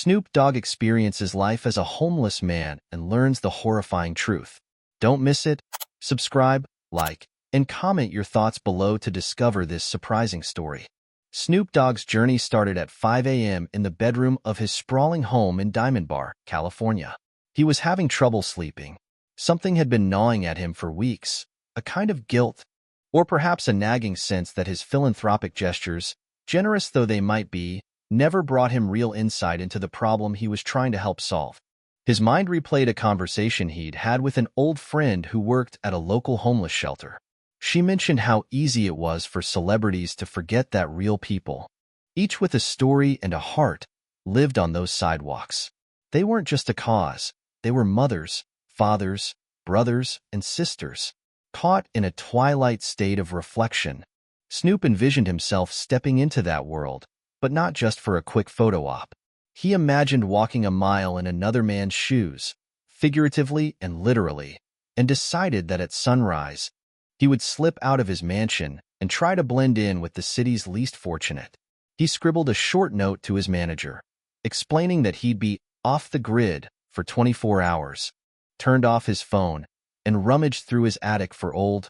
Snoop Dogg experiences life as a homeless man and learns the horrifying truth. Don't miss it. Subscribe, like, and comment your thoughts below to discover this surprising story. Snoop Dogg's journey started at 5 a.m. in the bedroom of his sprawling home in Diamond Bar, California. He was having trouble sleeping. Something had been gnawing at him for weeks, a kind of guilt, or perhaps a nagging sense that his philanthropic gestures, generous though they might be, never brought him real insight into the problem he was trying to help solve. His mind replayed a conversation he'd had with an old friend who worked at a local homeless shelter. She mentioned how easy it was for celebrities to forget that real people, each with a story and a heart, lived on those sidewalks. They weren't just a cause. They were mothers, fathers, brothers, and sisters, caught in a twilight state of reflection. Snoop envisioned himself stepping into that world, but not just for a quick photo op. He imagined walking a mile in another man's shoes, figuratively and literally, and decided that at sunrise, he would slip out of his mansion and try to blend in with the city's least fortunate. He scribbled a short note to his manager, explaining that he'd be off the grid for 24 hours, turned off his phone, and rummaged through his attic for old,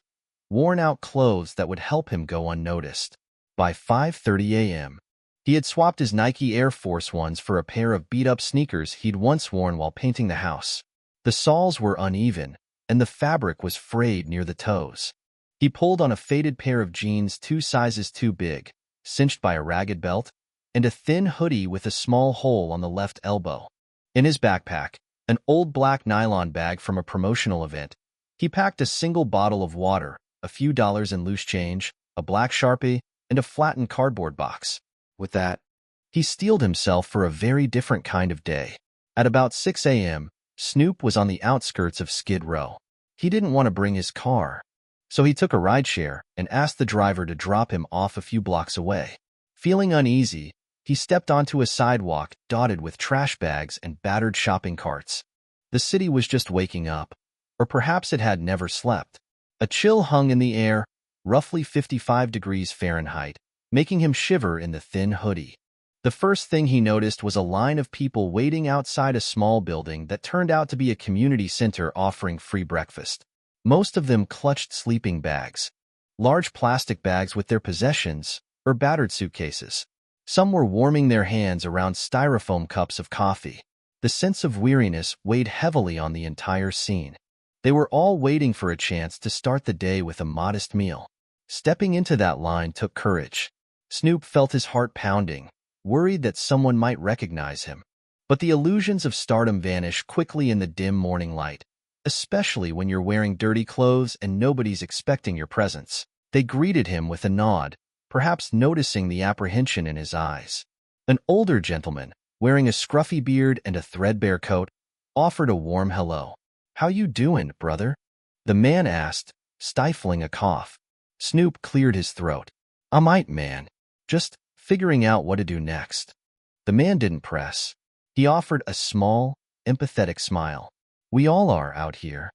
worn-out clothes that would help him go unnoticed. By 5:30 a.m., he had swapped his Nike Air Force Ones for a pair of beat-up sneakers he'd once worn while painting the house. The soles were uneven, and the fabric was frayed near the toes. He pulled on a faded pair of jeans 2 sizes too big, cinched by a ragged belt, and a thin hoodie with a small hole on the left elbow. In his backpack, an old black nylon bag from a promotional event, he packed a single bottle of water, a few dollars in loose change, a black Sharpie, and a flattened cardboard box. With that, he steeled himself for a very different kind of day. At about 6 a.m., Snoop was on the outskirts of Skid Row. He didn't want to bring his car, so he took a rideshare and asked the driver to drop him off a few blocks away. Feeling uneasy, he stepped onto a sidewalk dotted with trash bags and battered shopping carts. The city was just waking up, or perhaps it had never slept. A chill hung in the air, roughly 55 degrees Fahrenheit, making him shiver in the thin hoodie. The first thing he noticed was a line of people waiting outside a small building that turned out to be a community center offering free breakfast. Most of them clutched sleeping bags, large plastic bags with their possessions, or battered suitcases. Some were warming their hands around styrofoam cups of coffee. The sense of weariness weighed heavily on the entire scene. They were all waiting for a chance to start the day with a modest meal. Stepping into that line took courage. Snoop felt his heart pounding, worried that someone might recognize him. But the illusions of stardom vanish quickly in the dim morning light, especially when you're wearing dirty clothes and nobody's expecting your presence. They greeted him with a nod, perhaps noticing the apprehension in his eyes. An older gentleman, wearing a scruffy beard and a threadbare coat, offered a warm hello. "How you doin', brother?" the man asked, stifling a cough. Snoop cleared his throat. "I'm aight, man. Just figuring out what to do next." The man didn't press. He offered a small, empathetic smile. "We all are out here."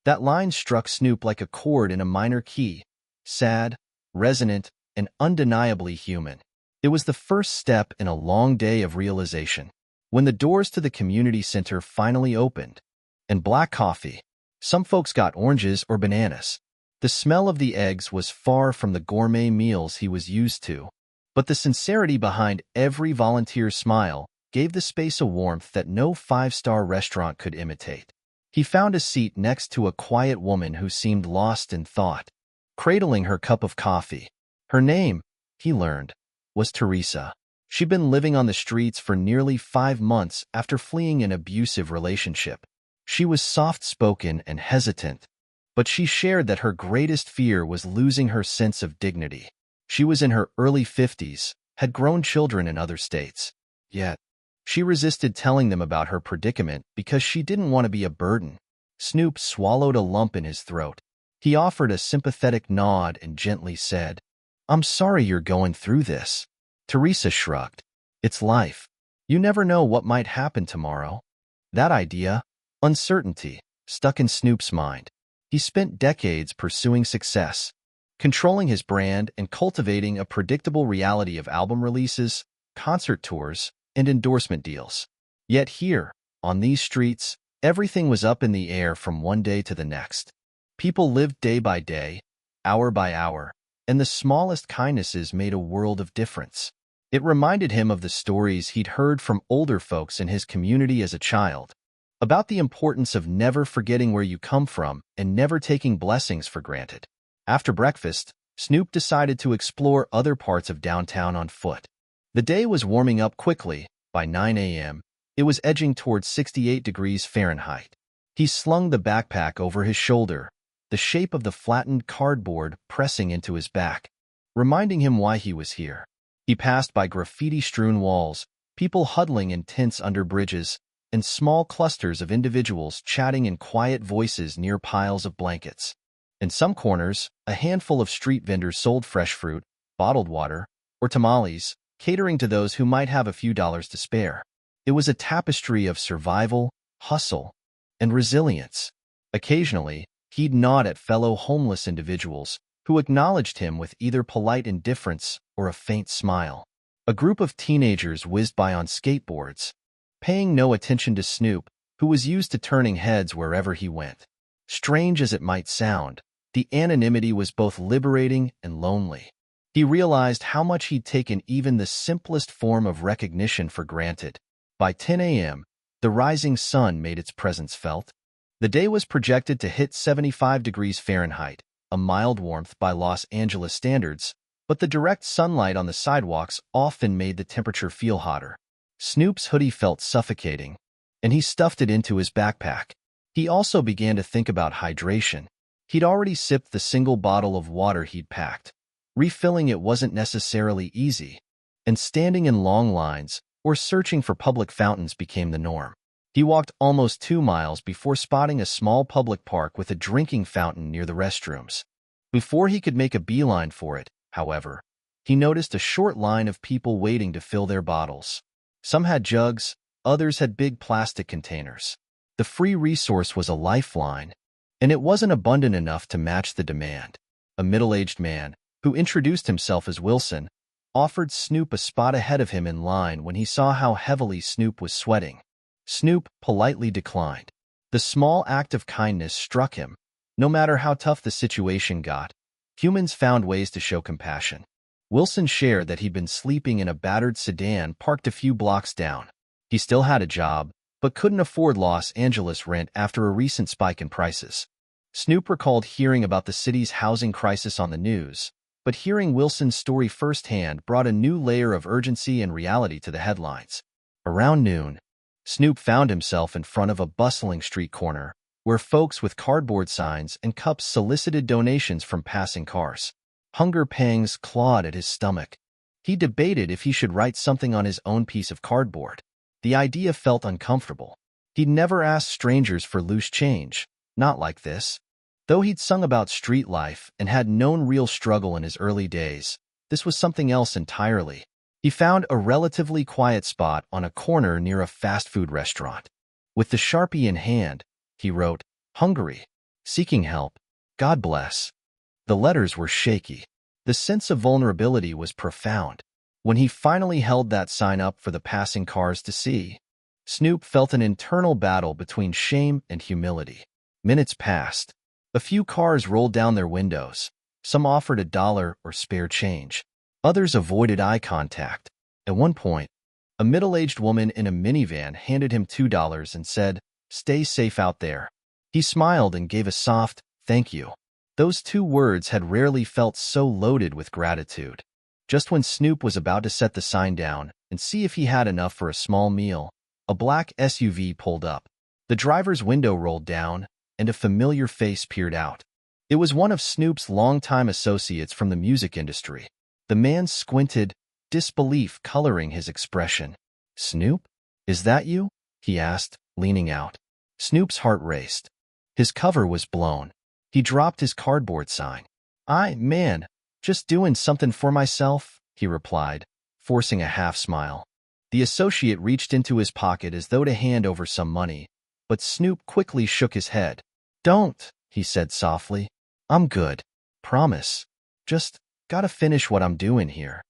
That line struck Snoop like a chord in a minor key, sad, resonant, and undeniably human. It was the first step in a long day of realization. When the doors to the community center finally opened, and black coffee, some folks got oranges or bananas. The smell of the eggs was far from the gourmet meals he was used to, but the sincerity behind every volunteer's smile gave the space a warmth that no five-star restaurant could imitate. He found a seat next to a quiet woman who seemed lost in thought, cradling her cup of coffee. Her name, he learned, was Teresa. She'd been living on the streets for nearly 5 months after fleeing an abusive relationship. She was soft-spoken and hesitant, but she shared that her greatest fear was losing her sense of dignity. She was in her early 50s, had grown children in other states. Yet, she resisted telling them about her predicament because she didn't want to be a burden. Snoop swallowed a lump in his throat. He offered a sympathetic nod and gently said, "I'm sorry you're going through this." Teresa shrugged. "It's life. You never know what might happen tomorrow." That idea, uncertainty, stuck in Snoop's mind. He spent decades pursuing success, controlling his brand and cultivating a predictable reality of album releases, concert tours, and endorsement deals. Yet here, on these streets, everything was up in the air from one day to the next. People lived day by day, hour by hour, and the smallest kindnesses made a world of difference. It reminded him of the stories he'd heard from older folks in his community as a child, about the importance of never forgetting where you come from and never taking blessings for granted. After breakfast, Snoop decided to explore other parts of downtown on foot. The day was warming up quickly. By 9 a.m., it was edging towards 68 degrees Fahrenheit. He slung the backpack over his shoulder, the shape of the flattened cardboard pressing into his back, reminding him why he was here. He passed by graffiti-strewn walls, people huddling in tents under bridges, and small clusters of individuals chatting in quiet voices near piles of blankets. In some corners, a handful of street vendors sold fresh fruit, bottled water, or tamales, catering to those who might have a few dollars to spare. It was a tapestry of survival, hustle, and resilience. Occasionally, he'd nod at fellow homeless individuals who acknowledged him with either polite indifference or a faint smile. A group of teenagers whizzed by on skateboards, paying no attention to Snoop, who was used to turning heads wherever he went. Strange as it might sound, the anonymity was both liberating and lonely. He realized how much he'd taken even the simplest form of recognition for granted. By 10 a.m., the rising sun made its presence felt. The day was projected to hit 75 degrees Fahrenheit, a mild warmth by Los Angeles standards, but the direct sunlight on the sidewalks often made the temperature feel hotter. Snoop's hoodie felt suffocating, and he stuffed it into his backpack. He also began to think about hydration. He'd already sipped the single bottle of water he'd packed. Refilling it wasn't necessarily easy, and standing in long lines or searching for public fountains became the norm. He walked almost 2 miles before spotting a small public park with a drinking fountain near the restrooms. Before he could make a beeline for it, however, he noticed a short line of people waiting to fill their bottles. Some had jugs, others had big plastic containers. The free resource was a lifeline, and it wasn't abundant enough to match the demand. A middle-aged man, who introduced himself as Wilson, offered Snoop a spot ahead of him in line when he saw how heavily Snoop was sweating. Snoop politely declined. The small act of kindness struck him. No matter how tough the situation got, humans found ways to show compassion. Wilson shared that he'd been sleeping in a battered sedan parked a few blocks down. He still had a job, but couldn't afford Los Angeles rent after a recent spike in prices. Snoop recalled hearing about the city's housing crisis on the news, but hearing Wilson's story firsthand brought a new layer of urgency and reality to the headlines. Around noon, Snoop found himself in front of a bustling street corner, where folks with cardboard signs and cups solicited donations from passing cars. Hunger pangs clawed at his stomach. He debated if he should write something on his own piece of cardboard. The idea felt uncomfortable. He'd never asked strangers for loose change, not like this. Though he'd sung about street life and had known real struggle in his early days, this was something else entirely. He found a relatively quiet spot on a corner near a fast food restaurant. With the Sharpie in hand, he wrote, "Hungry, seeking help, God bless." The letters were shaky. The sense of vulnerability was profound. When he finally held that sign up for the passing cars to see, Snoop felt an internal battle between shame and humility. Minutes passed. A few cars rolled down their windows. Some offered $1 or spare change. Others avoided eye contact. At one point, a middle-aged woman in a minivan handed him $2 and said, "Stay safe out there." He smiled and gave a soft, "Thank you." Those 2 words had rarely felt so loaded with gratitude. Just when Snoop was about to set the sign down and see if he had enough for a small meal, a black SUV pulled up. The driver's window rolled down, and a familiar face peered out. It was one of Snoop's longtime associates from the music industry. The man squinted, disbelief coloring his expression. "Snoop? Is that you?" he asked, leaning out. Snoop's heart raced. His cover was blown. He dropped his cardboard sign. Man, just doing something for myself," he replied, forcing a half-smile. The associate reached into his pocket as though to hand over some money, but Snoop quickly shook his head. "Don't," he said softly. "I'm good. Promise. Just gotta finish what I'm doing here."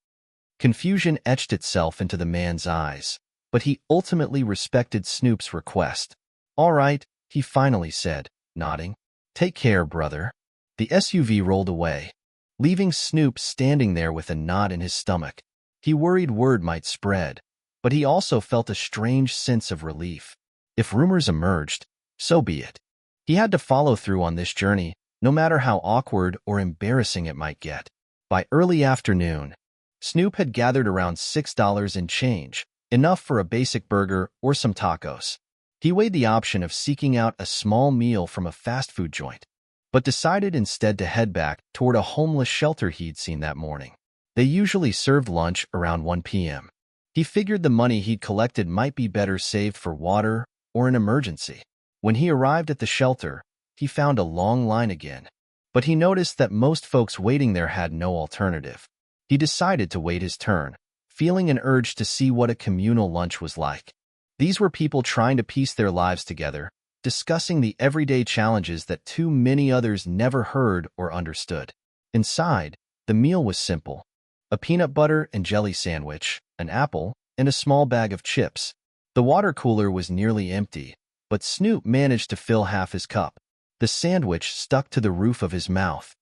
Confusion etched itself into the man's eyes. but he ultimately respected Snoop's request. "All right," he finally said, nodding. "Take care, brother." The SUV rolled away, leaving Snoop standing there with a knot in his stomach. He worried word might spread, but he also felt a strange sense of relief. If rumors emerged, so be it. He had to follow through on this journey, no matter how awkward or embarrassing it might get. By early afternoon, Snoop had gathered around $6 in change, enough for a basic burger or some tacos. He weighed the option of seeking out a small meal from a fast food joint, but decided instead to head back toward a homeless shelter he'd seen that morning. They usually served lunch around 1 p.m. He figured the money he'd collected might be better saved for water or an emergency. When he arrived at the shelter, he found a long line again, but he noticed that most folks waiting there had no alternative. He decided to wait his turn, feeling an urge to see what a communal lunch was like. These were people trying to piece their lives together, discussing the everyday challenges that too many others never heard or understood. Inside, the meal was simple: a peanut butter and jelly sandwich, an apple, and a small bag of chips. The water cooler was nearly empty, but Snoop managed to fill half his cup. The sandwich stuck to the roof of his mouth,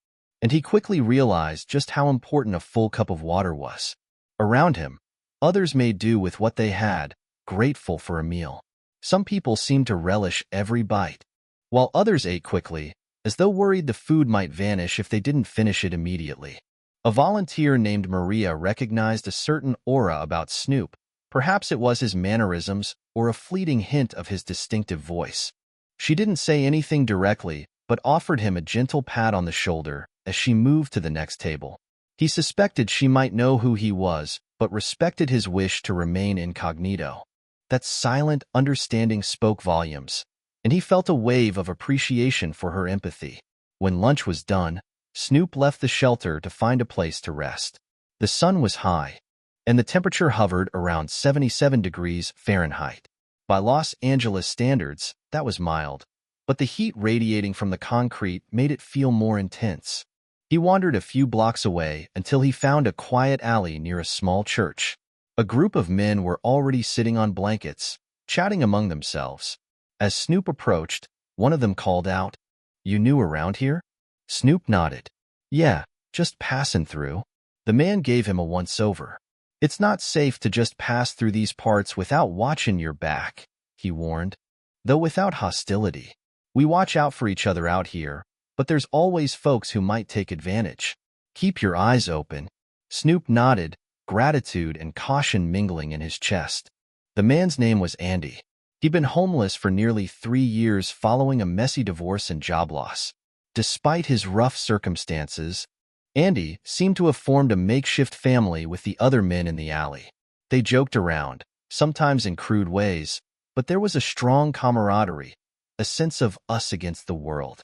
and he quickly realized just how important a full cup of water was. Around him, others made do with what they had, grateful for a meal. Some people seemed to relish every bite, while others ate quickly, as though worried the food might vanish if they didn't finish it immediately. A volunteer named Maria recognized a certain aura about Snoop. Perhaps it was his mannerisms or a fleeting hint of his distinctive voice. She didn't say anything directly, but offered him a gentle pat on the shoulder as she moved to the next table. He suspected she might know who he was, but respected his wish to remain incognito. That silent understanding spoke volumes, and he felt a wave of appreciation for her empathy. When lunch was done, Snoop left the shelter to find a place to rest. The sun was high, and the temperature hovered around 77 degrees Fahrenheit. By Los Angeles standards, that was mild, but the heat radiating from the concrete made it feel more intense. He wandered a few blocks away until he found a quiet alley near a small church. A group of men were already sitting on blankets, chatting among themselves. As Snoop approached, one of them called out, "You new around here?" Snoop nodded. "Yeah, just passing through." The man gave him a once-over. "It's not safe to just pass through these parts without watching your back," he warned, though without hostility. "We watch out for each other out here, but there's always folks who might take advantage. Keep your eyes open." Snoop nodded, gratitude and caution mingling in his chest. The man's name was Andy. He'd been homeless for nearly 3 years following a messy divorce and job loss. Despite his rough circumstances, Andy seemed to have formed a makeshift family with the other men in the alley. They joked around, sometimes in crude ways, but there was a strong camaraderie, a sense of us against the world.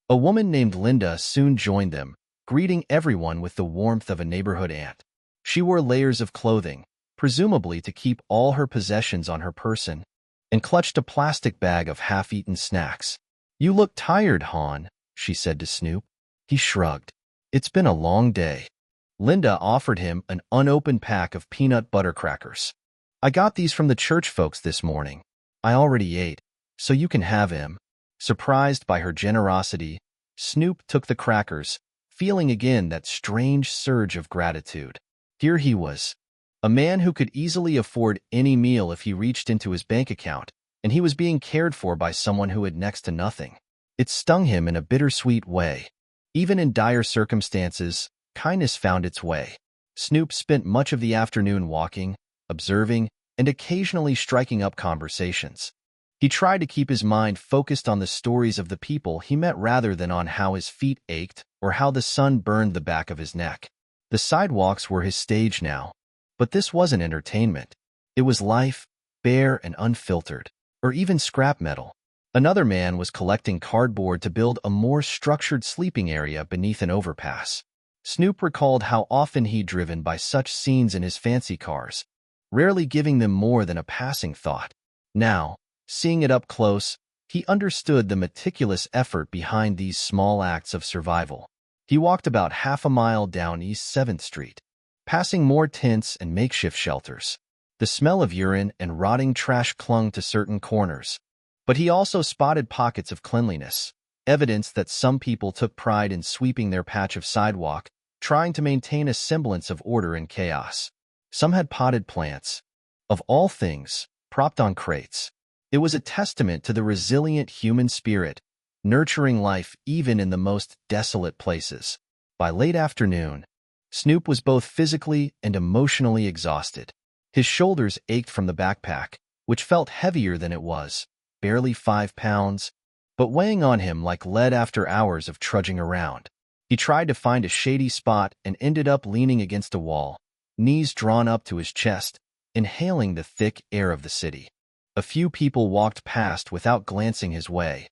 A woman named Linda soon joined them, greeting everyone with the warmth of a neighborhood aunt. She wore layers of clothing, presumably to keep all her possessions on her person, and clutched a plastic bag of half-eaten snacks. "You look tired, Hon," she said to Snoop. He shrugged. "It's been a long day." Linda offered him an unopened pack of peanut butter crackers. "I got these from the church folks this morning. I already ate, so you can have them." Surprised by her generosity, Snoop took the crackers, feeling again that strange surge of gratitude. Here he was, a man who could easily afford any meal if he reached into his bank account, and he was being cared for by someone who had next to nothing. It stung him in a bittersweet way. Even in dire circumstances, kindness found its way. Snoop spent much of the afternoon walking, observing, and occasionally striking up conversations. He tried to keep his mind focused on the stories of the people he met rather than on how his feet ached or how the sun burned the back of his neck. The sidewalks were his stage now, but this wasn't entertainment. It was life, bare and unfiltered, or even scrap metal. Another man was collecting cardboard to build a more structured sleeping area beneath an overpass. Snoop recalled how often he'd driven by such scenes in his fancy cars, rarely giving them more than a passing thought. Now, seeing it up close, he understood the meticulous effort behind these small acts of survival. He walked about half a mile down East 7th Street, passing more tents and makeshift shelters. The smell of urine and rotting trash clung to certain corners. But he also spotted pockets of cleanliness, evidence that some people took pride in sweeping their patch of sidewalk, trying to maintain a semblance of order in chaos. Some had potted plants, of all things, propped on crates. It was a testament to the resilient human spirit, nurturing life even in the most desolate places. By late afternoon, Snoop was both physically and emotionally exhausted. His shoulders ached from the backpack, which felt heavier than it was, barely 5 pounds, but weighing on him like lead after hours of trudging around. He tried to find a shady spot and ended up leaning against a wall, knees drawn up to his chest, inhaling the thick air of the city. A few people walked past without glancing his way.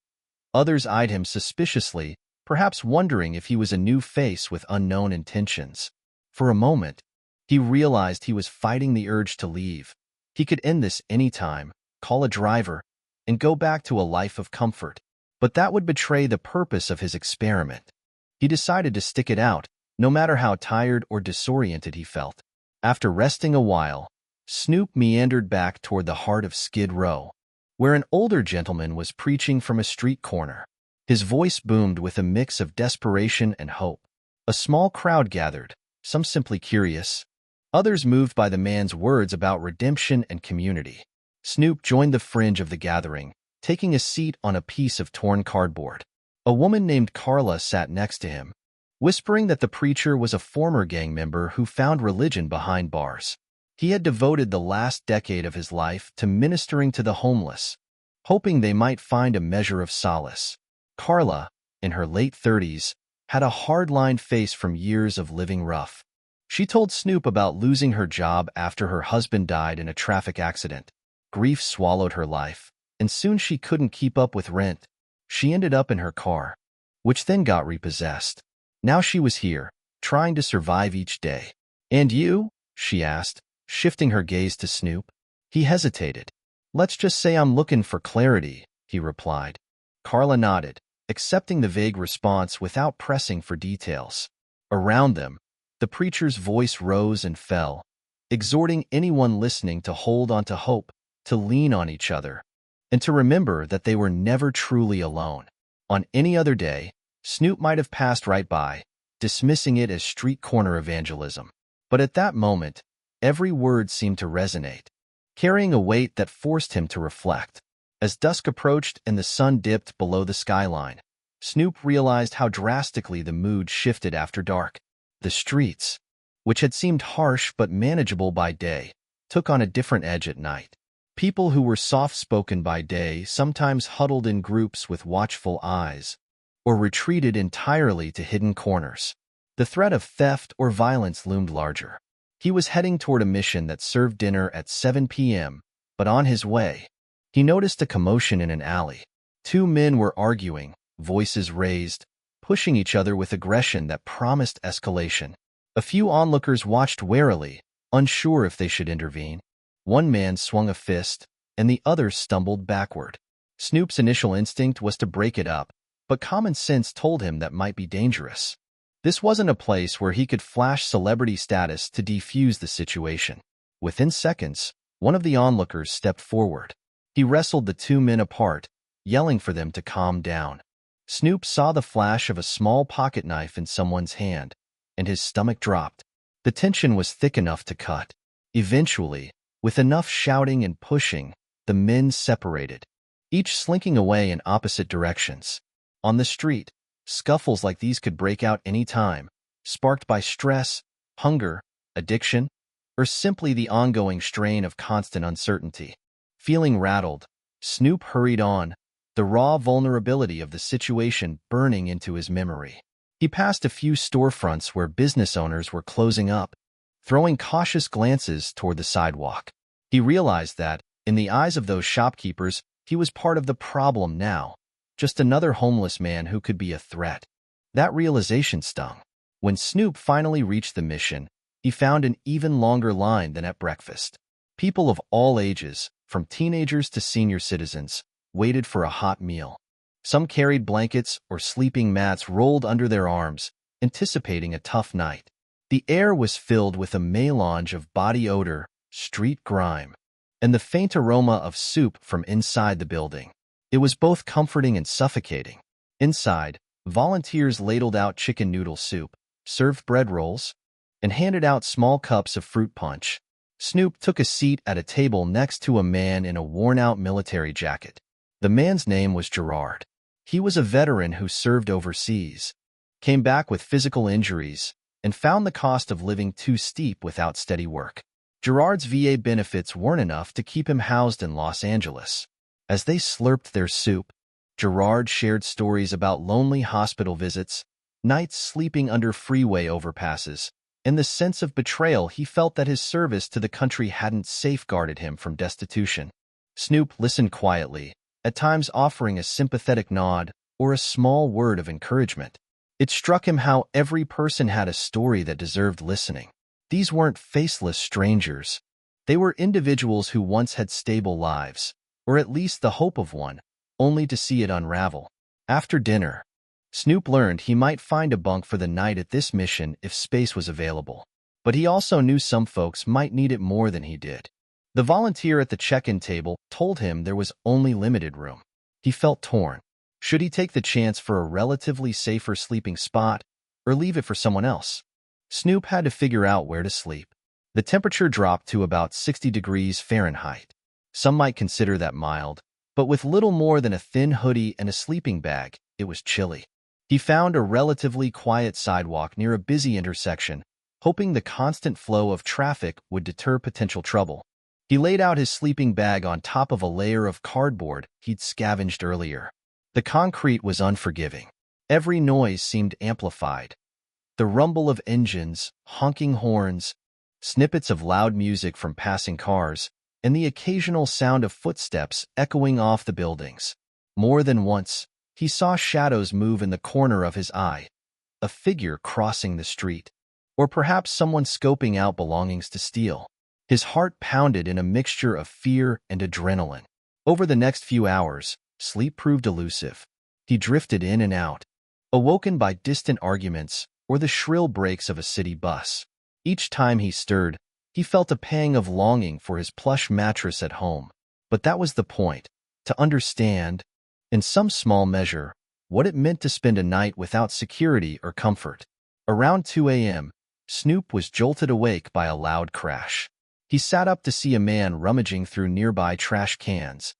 Others eyed him suspiciously, perhaps wondering if he was a new face with unknown intentions. For a moment, he realized he was fighting the urge to leave. He could end this anytime, call a driver, and go back to a life of comfort. But that would betray the purpose of his experiment. He decided to stick it out, no matter how tired or disoriented he felt. After resting a while, Snoop meandered back toward the heart of Skid Row, where an older gentleman was preaching from a street corner. His voice boomed with a mix of desperation and hope. A small crowd gathered, some simply curious, others moved by the man's words about redemption and community. Snoop joined the fringe of the gathering, taking a seat on a piece of torn cardboard. A woman named Carla sat next to him, whispering that the preacher was a former gang member who found religion behind bars. He had devoted the last decade of his life to ministering to the homeless, hoping they might find a measure of solace. Carla, in her late 30s, had a hard-lined face from years of living rough. She told Snoop about losing her job after her husband died in a traffic accident. Grief swallowed her life, and soon she couldn't keep up with rent. She ended up in her car, which then got repossessed. Now she was here, trying to survive each day. "And you?" she asked, shifting her gaze to Snoop. He hesitated. "Let's just say I'm looking for clarity," he replied. Carla nodded, accepting the vague response without pressing for details. Around them, the preacher's voice rose and fell, exhorting anyone listening to hold on to hope, to lean on each other, and to remember that they were never truly alone. On any other day, Snoop might have passed right by, dismissing it as street corner evangelism. But at that moment, every word seemed to resonate, carrying a weight that forced him to reflect. As dusk approached and the sun dipped below the skyline, Snoop realized how drastically the mood shifted after dark. The streets, which had seemed harsh but manageable by day, took on a different edge at night. People who were soft-spoken by day sometimes huddled in groups with watchful eyes, or retreated entirely to hidden corners. The threat of theft or violence loomed larger. He was heading toward a mission that served dinner at 7 p.m., but on his way, he noticed a commotion in an alley. 2 men were arguing, voices raised, pushing each other with aggression that promised escalation. A few onlookers watched warily, unsure if they should intervene. One man swung a fist, and the other stumbled backward. Snoop's initial instinct was to break it up, but common sense told him that might be dangerous. This wasn't a place where he could flash celebrity status to defuse the situation. Within seconds, one of the onlookers stepped forward. He wrestled the 2 men apart, yelling for them to calm down. Snoop saw the flash of a small pocket knife in someone's hand, and his stomach dropped. The tension was thick enough to cut. Eventually, with enough shouting and pushing, the men separated, each slinking away in opposite directions. On the street, scuffles like these could break out any time, sparked by stress, hunger, addiction, or simply the ongoing strain of constant uncertainty. Feeling rattled, Snoop hurried on, the raw vulnerability of the situation burning into his memory. He passed a few storefronts where business owners were closing up, throwing cautious glances toward the sidewalk. He realized that, in the eyes of those shopkeepers, he was part of the problem now, just another homeless man who could be a threat. That realization stung. When Snoop finally reached the mission, he found an even longer line than at breakfast. People of all ages, from teenagers to senior citizens, waited for a hot meal. Some carried blankets or sleeping mats rolled under their arms, anticipating a tough night. The air was filled with a melange of body odor, street grime, and the faint aroma of soup from inside the building. It was both comforting and suffocating. Inside, volunteers ladled out chicken noodle soup, served bread rolls, and handed out small cups of fruit punch. Snoop took a seat at a table next to a man in a worn-out military jacket. The man's name was Gerard. He was a veteran who served overseas, came back with physical injuries, and found the cost of living too steep without steady work. Gerard's VA benefits weren't enough to keep him housed in Los Angeles. As they slurped their soup, Gerard shared stories about lonely hospital visits, nights sleeping under freeway overpasses, and the sense of betrayal he felt that his service to the country hadn't safeguarded him from destitution. Snoop listened quietly, at times offering a sympathetic nod or a small word of encouragement. It struck him how every person had a story that deserved listening. These weren't faceless strangers. They were individuals who once had stable lives, or at least the hope of one, only to see it unravel. After dinner, Snoop learned he might find a bunk for the night at this mission if space was available. But he also knew some folks might need it more than he did. The volunteer at the check-in table told him there was only limited room. He felt torn. Should he take the chance for a relatively safer sleeping spot, or leave it for someone else? Snoop had to figure out where to sleep. The temperature dropped to about 60 degrees Fahrenheit. Some might consider that mild, but with little more than a thin hoodie and a sleeping bag, it was chilly. He found a relatively quiet sidewalk near a busy intersection, hoping the constant flow of traffic would deter potential trouble. He laid out his sleeping bag on top of a layer of cardboard he'd scavenged earlier. The concrete was unforgiving. Every noise seemed amplified. The rumble of engines, honking horns, snippets of loud music from passing cars, and the occasional sound of footsteps echoing off the buildings. More than once, he saw shadows move in the corner of his eye, a figure crossing the street, or perhaps someone scoping out belongings to steal. His heart pounded in a mixture of fear and adrenaline. Over the next few hours, sleep proved elusive. He drifted in and out, awoken by distant arguments or the shrill brakes of a city bus. Each time he stirred, he felt a pang of longing for his plush mattress at home. But that was the point, to understand, in some small measure, what it meant to spend a night without security or comfort. Around 2 a.m., Snoop was jolted awake by a loud crash. He sat up to see a man rummaging through nearby trash cans,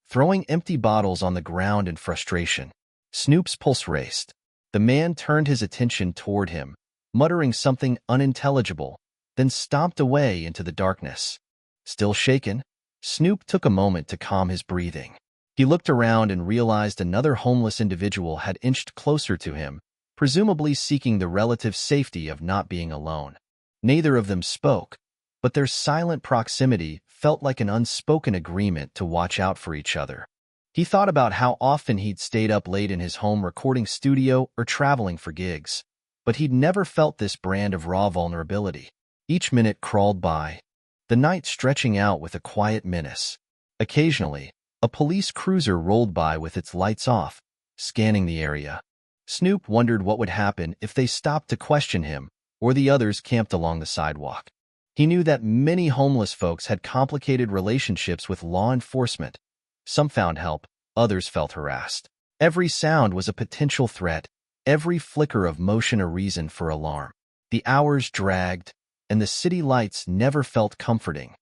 throwing empty bottles on the ground in frustration. Snoop's pulse raced. The man turned his attention toward him, muttering something unintelligible, then stomped away into the darkness. Still shaken, Snoop took a moment to calm his breathing. He looked around and realized another homeless individual had inched closer to him, presumably seeking the relative safety of not being alone. Neither of them spoke, but their silent proximity felt like an unspoken agreement to watch out for each other. He thought about how often he'd stayed up late in his home recording studio or traveling for gigs, but he'd never felt this brand of raw vulnerability. Each minute crawled by, the night stretching out with a quiet menace. Occasionally, a police cruiser rolled by with its lights off, scanning the area. Snoop wondered what would happen if they stopped to question him or the others camped along the sidewalk. He knew that many homeless folks had complicated relationships with law enforcement. Some found help, others felt harassed. Every sound was a potential threat, every flicker of motion a reason for alarm. The hours dragged, and the city lights never felt comforting.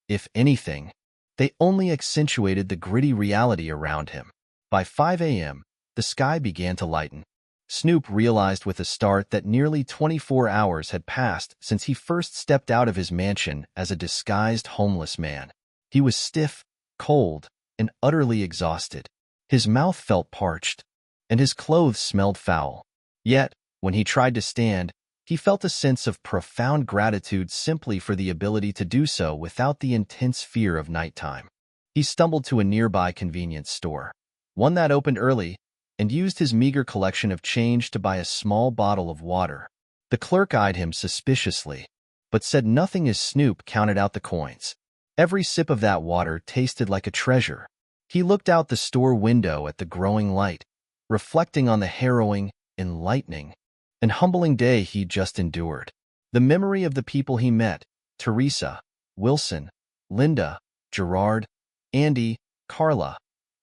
If anything, they only accentuated the gritty reality around him. By 5 a.m., the sky began to lighten. Snoop realized with a start that nearly 24 hours had passed since he first stepped out of his mansion as a disguised homeless man. He was stiff, cold, and utterly exhausted. His mouth felt parched, and his clothes smelled foul. Yet, when he tried to stand, he felt a sense of profound gratitude simply for the ability to do so without the intense fear of nighttime. He stumbled to a nearby convenience store, one that opened early, and used his meager collection of change to buy a small bottle of water. The clerk eyed him suspiciously, but said nothing as Snoop counted out the coins. Every sip of that water tasted like a treasure. He looked out the store window at the growing light, reflecting on the harrowing, enlightening, and humbling day he'd just endured. The memory of the people he met, Teresa, Wilson, Linda, Gerard, Andy, Carla,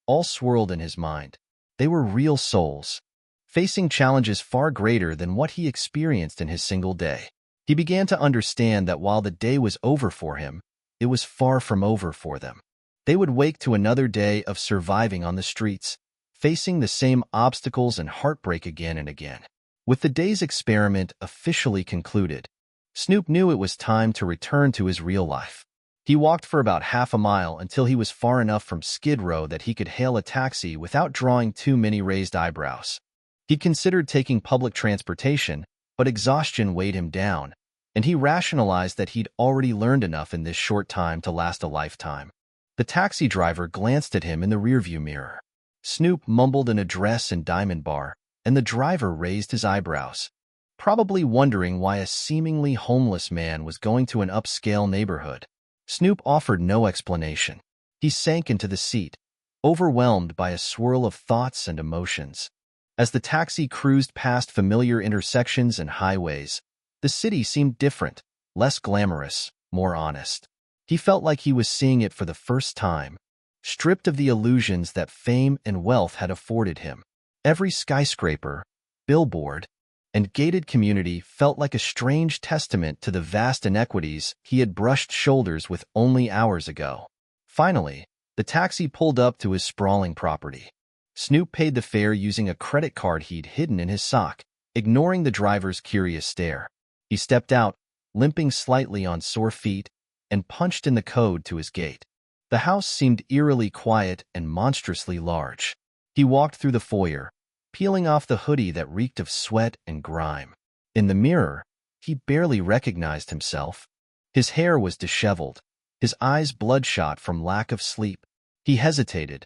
all swirled in his mind. They were real souls, facing challenges far greater than what he experienced in his single day. He began to understand that while the day was over for him, it was far from over for them. They would wake to another day of surviving on the streets, facing the same obstacles and heartbreak again and again. With the day's experiment officially concluded, Snoop knew it was time to return to his real life. He walked for about half a mile until he was far enough from Skid Row that he could hail a taxi without drawing too many raised eyebrows. He considered taking public transportation, but exhaustion weighed him down, and he rationalized that he'd already learned enough in this short time to last a lifetime. The taxi driver glanced at him in the rearview mirror. Snoop mumbled an address in Diamond Bar, and the driver raised his eyebrows, probably wondering why a seemingly homeless man was going to an upscale neighborhood. Snoop offered no explanation. He sank into the seat, overwhelmed by a swirl of thoughts and emotions. As the taxi cruised past familiar intersections and highways, the city seemed different, less glamorous, more honest. He felt like he was seeing it for the first time, stripped of the illusions that fame and wealth had afforded him. Every skyscraper, billboard, and gated community felt like a strange testament to the vast inequities he had brushed shoulders with only hours ago. Finally, the taxi pulled up to his sprawling property. Snoop paid the fare using a credit card he'd hidden in his sock, ignoring the driver's curious stare. He stepped out, limping slightly on sore feet, and punched in the code to his gate. The house seemed eerily quiet and monstrously large. He walked through the foyer, peeling off the hoodie that reeked of sweat and grime. In the mirror, he barely recognized himself. His hair was disheveled, his eyes bloodshot from lack of sleep. He hesitated,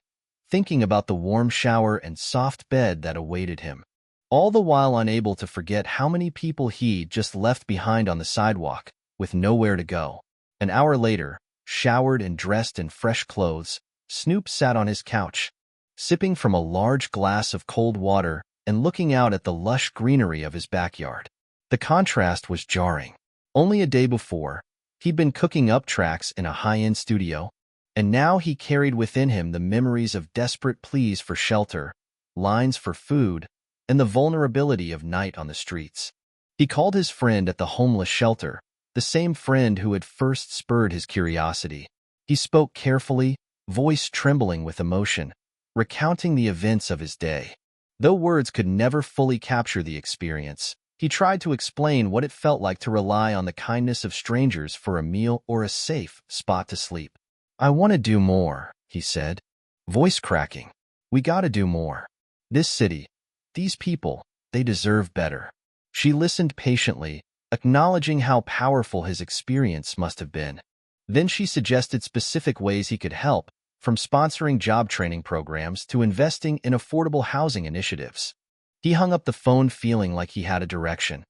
thinking about the warm shower and soft bed that awaited him, all the while unable to forget how many people he'd just left behind on the sidewalk, with nowhere to go. An hour later, showered and dressed in fresh clothes, Snoop sat on his couch, sipping from a large glass of cold water and looking out at the lush greenery of his backyard. The contrast was jarring. Only a day before, he'd been cooking up tracks in a high-end studio, and now he carried within him the memories of desperate pleas for shelter, lines for food, and the vulnerability of night on the streets. He called his friend at the homeless shelter, the same friend who had first spurred his curiosity. He spoke carefully, voice trembling with emotion, recounting the events of his day. Though words could never fully capture the experience, he tried to explain what it felt like to rely on the kindness of strangers for a meal or a safe spot to sleep. "I want to do more," he said, voice cracking. "We gotta do more. This city, these people, they deserve better." She listened patiently, acknowledging how powerful his experience must have been. Then she suggested specific ways he could help, from sponsoring job training programs to investing in affordable housing initiatives. He hung up the phone feeling like he had a direction.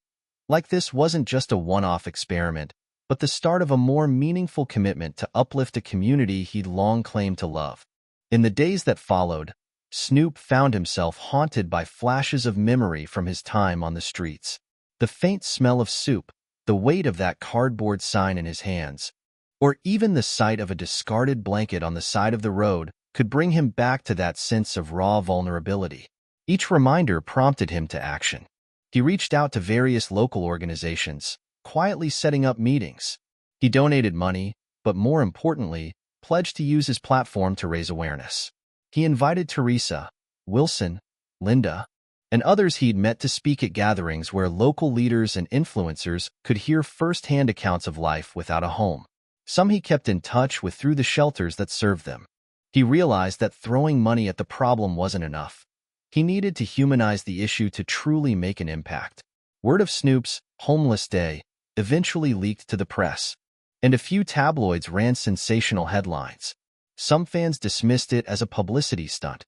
Like this wasn't just a one-off experiment, but the start of a more meaningful commitment to uplift a community he'd long claimed to love. In the days that followed, Snoop found himself haunted by flashes of memory from his time on the streets. The faint smell of soup, the weight of that cardboard sign in his hands, or even the sight of a discarded blanket on the side of the road could bring him back to that sense of raw vulnerability. Each reminder prompted him to action. He reached out to various local organizations, quietly setting up meetings. He donated money, but more importantly, pledged to use his platform to raise awareness. He invited Teresa, Wilson, Linda, and others he'd met to speak at gatherings where local leaders and influencers could hear first-hand accounts of life without a home. Some he kept in touch with through the shelters that served them. He realized that throwing money at the problem wasn't enough. He needed to humanize the issue to truly make an impact. Word of Snoop's homeless day eventually leaked to the press, and a few tabloids ran sensational headlines. Some fans dismissed it as a publicity stunt.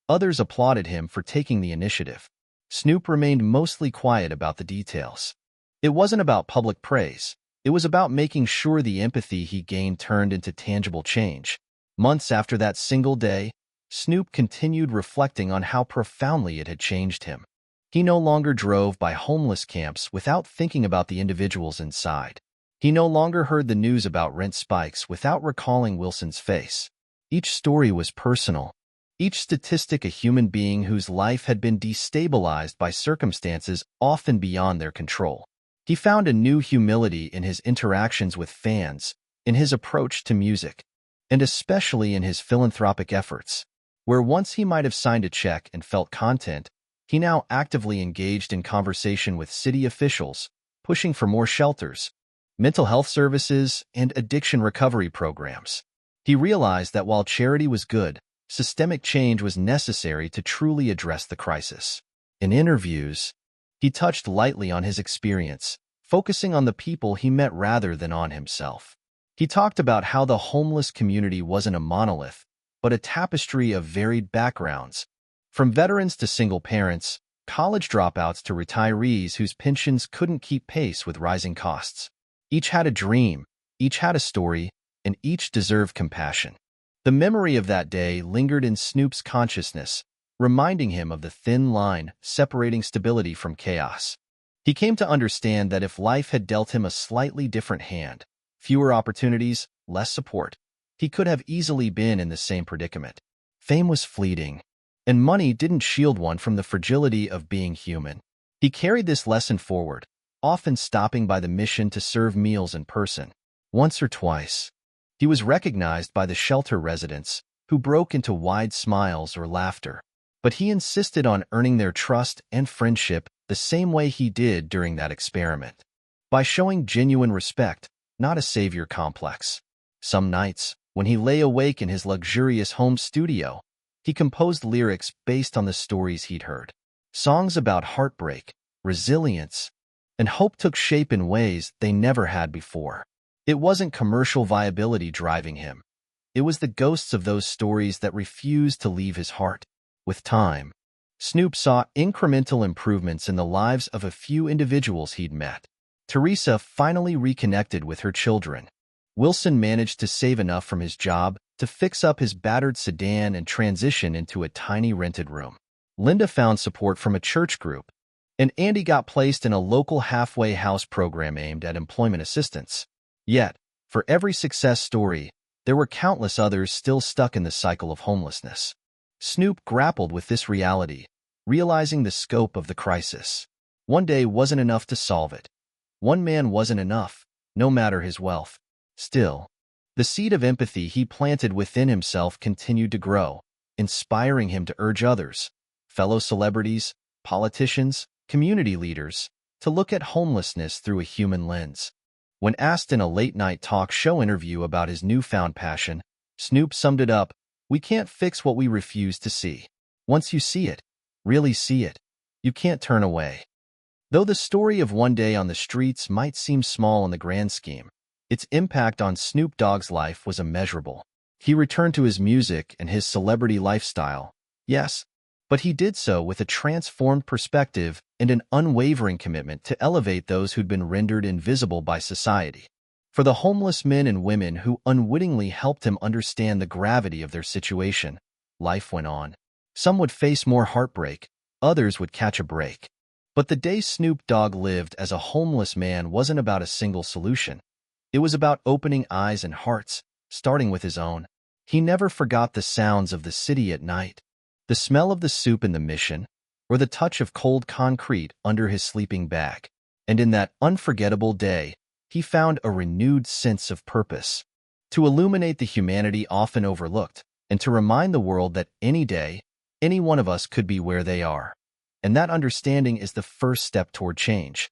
Others applauded him for taking the initiative. Snoop remained mostly quiet about the details. It wasn't about public praise. It was about making sure the empathy he gained turned into tangible change. Months after that single day, Snoop continued reflecting on how profoundly it had changed him. He no longer drove by homeless camps without thinking about the individuals inside. He no longer heard the news about rent spikes without recalling Wilson's face. Each story was personal, each statistic a human being whose life had been destabilized by circumstances often beyond their control. He found a new humility in his interactions with fans, in his approach to music, and especially in his philanthropic efforts. Where once he might have signed a check and felt content, he now actively engaged in conversation with city officials, pushing for more shelters, mental health services, and addiction recovery programs. He realized that while charity was good, systemic change was necessary to truly address the crisis. In interviews, he touched lightly on his experience, focusing on the people he met rather than on himself. He talked about how the homeless community wasn't a monolith, but a tapestry of varied backgrounds, from veterans to single parents, college dropouts to retirees whose pensions couldn't keep pace with rising costs. Each had a dream, each had a story, and each deserved compassion. The memory of that day lingered in Snoop's consciousness, reminding him of the thin line separating stability from chaos. He came to understand that if life had dealt him a slightly different hand, fewer opportunities, less support, he could have easily been in the same predicament. Fame was fleeting, and money didn't shield one from the fragility of being human. He carried this lesson forward, often stopping by the mission to serve meals in person. Once or twice, he was recognized by the shelter residents, who broke into wide smiles or laughter. But he insisted on earning their trust and friendship the same way he did during that experiment, by showing genuine respect, not a savior complex. Some nights, when he lay awake in his luxurious home studio, he composed lyrics based on the stories he'd heard. Songs about heartbreak, resilience, and hope took shape in ways they never had before. It wasn't commercial viability driving him. It was the ghosts of those stories that refused to leave his heart. With time, Snoop saw incremental improvements in the lives of a few individuals he'd met. Teresa finally reconnected with her children. Wilson managed to save enough from his job to fix up his battered sedan and transition into a tiny rented room. Linda found support from a church group, and Andy got placed in a local halfway house program aimed at employment assistance. Yet, for every success story, there were countless others still stuck in the cycle of homelessness. Snoop grappled with this reality, realizing the scope of the crisis. One day wasn't enough to solve it. One man wasn't enough, no matter his wealth. Still, the seed of empathy he planted within himself continued to grow, inspiring him to urge others, fellow celebrities, politicians, community leaders, to look at homelessness through a human lens. When asked in a late-night talk show interview about his newfound passion, Snoop summed it up: "We can't fix what we refuse to see. Once you see it, really see it, you can't turn away." Though the story of one day on the streets might seem small in the grand scheme, its impact on Snoop Dogg's life was immeasurable. He returned to his music and his celebrity lifestyle, yes, but he did so with a transformed perspective and an unwavering commitment to elevate those who'd been rendered invisible by society. For the homeless men and women who unwittingly helped him understand the gravity of their situation, life went on. Some would face more heartbreak, others would catch a break. But the day Snoop Dogg lived as a homeless man wasn't about a single solution. It was about opening eyes and hearts, starting with his own. He never forgot the sounds of the city at night, the smell of the soup in the Mission, or the touch of cold concrete under his sleeping bag. And in that unforgettable day, he found a renewed sense of purpose, to illuminate the humanity often overlooked, and to remind the world that any day, any one of us could be where they are. And that understanding is the first step toward change.